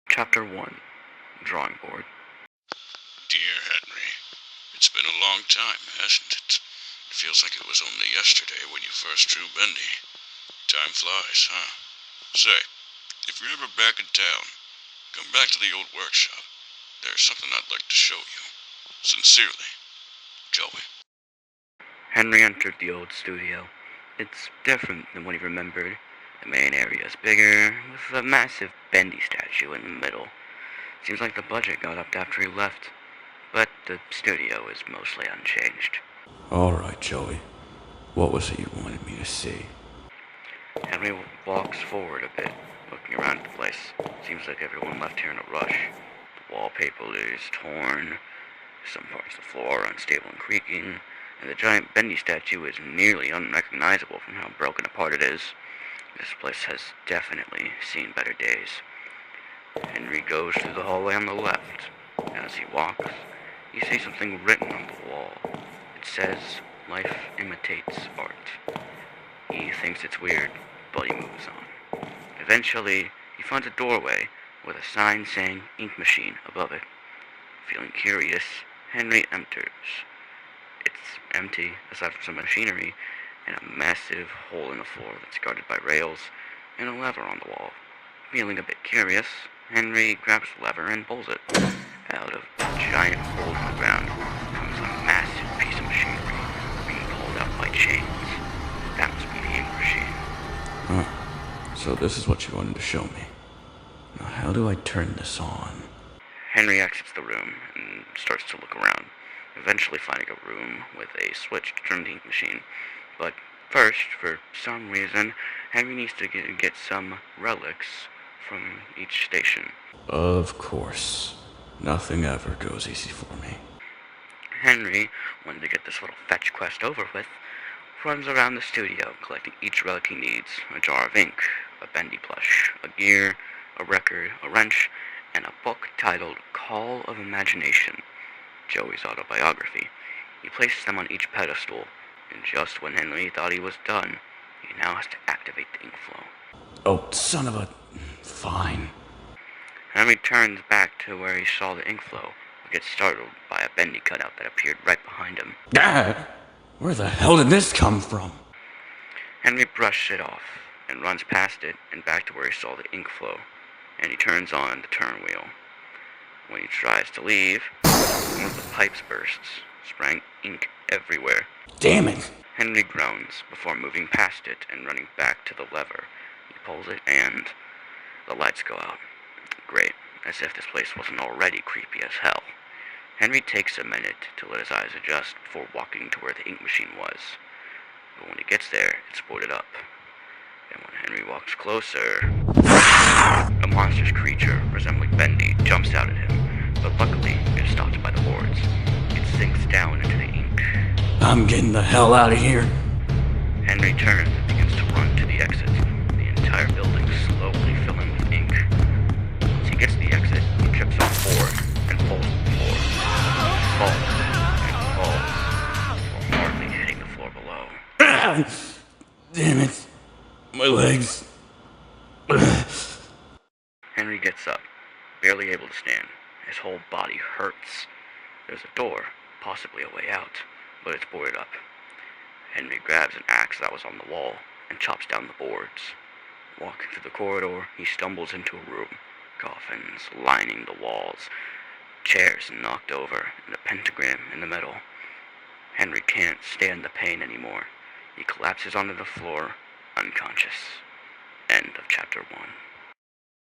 Chapter 1. Drawing Board. Dear Henry, it's been a long time, hasn't it? It feels like it was only yesterday when you first drew Bendy. Time flies, huh? Say, if you're ever back in town, come back to the old workshop. There's something I'd like to show you. Sincerely, Joey. Henry entered the old studio. It's different than what he remembered. The main area is bigger, with a massive Bendy statue in the middle. Seems like the budget got upped after he left, but the studio is mostly unchanged. Alright, Joey. What was it you wanted me to see? Henry walks forward a bit, looking around at the place. Seems like everyone left here in a rush. The wallpaper is torn, some parts of the floor are unstable and creaking, and the giant Bendy statue is nearly unrecognizable from how broken apart it is. This place has definitely seen better days. Henry goes through the hallway on the left. As he walks, he sees something written on the wall. It says, "Life imitates art." He thinks it's weird, but he moves on. Eventually, he finds a doorway with a sign saying ink machine above it. Feeling curious, Henry enters. It's empty, aside from some machinery, and a massive hole in the floor that's guarded by rails, and a lever on the wall. Feeling a bit curious, Henry grabs the lever and pulls it. Out of a giant hole in the ground comes a massive piece of machinery being pulled out by chains. That must be the ink machine. So this is what you wanted to show me. Now how do I turn this on? Henry exits the room and starts to look around, eventually finding a room with a switch to turn the ink machine. But first, for some reason, Henry needs to get some relics from each station. Of course. Nothing ever goes easy for me. Henry, wanting to get this little fetch quest over with, runs around the studio collecting each relic he needs: a jar of ink, a Bendy plush, a gear, a record, a wrench, and a book titled Call of Imagination, Joey's autobiography. He places them on each pedestal, and just when Henry thought he was done, he now has to activate the ink flow. Oh, son of a... Fine. Henry turns back to where he saw the ink flow, but gets startled by a Bendy cutout that appeared right behind him. Ah! Where the hell did this come from? Henry brushes it off and runs past it and back to where he saw the ink flow, and he turns on the turn wheel. When he tries to leave, one of the pipes bursts, spraying ink everywhere. Damn it! Henry groans before moving past it and running back to the lever. He pulls it and the lights go out. Great, as if this place wasn't already creepy as hell. Henry takes a minute to let his eyes adjust before walking to where the ink machine was. But when he gets there, it's boarded up. And when Henry walks closer, a monstrous creature resembling Bendy jumps out at him, but luckily it is stopped by the boards. It sinks down into the ink. I'm getting the hell out of here. Henry turns and begins to run to the exit, the entire building slowly filling with ink. Once he gets to the exit, he trips on a board and falls to the floor. Falls and falls before hardly hitting the floor below. Damn it. My legs. Henry gets up, barely able to stand. His whole body hurts. There's a door, possibly a way out, but it's boarded up. Henry grabs an axe that was on the wall and chops down the boards. Walking through the corridor, he stumbles into a room. Coffins lining the walls, chairs knocked over, and a pentagram in the middle. Henry can't stand the pain anymore. He collapses onto the floor, unconscious. End of chapter 1.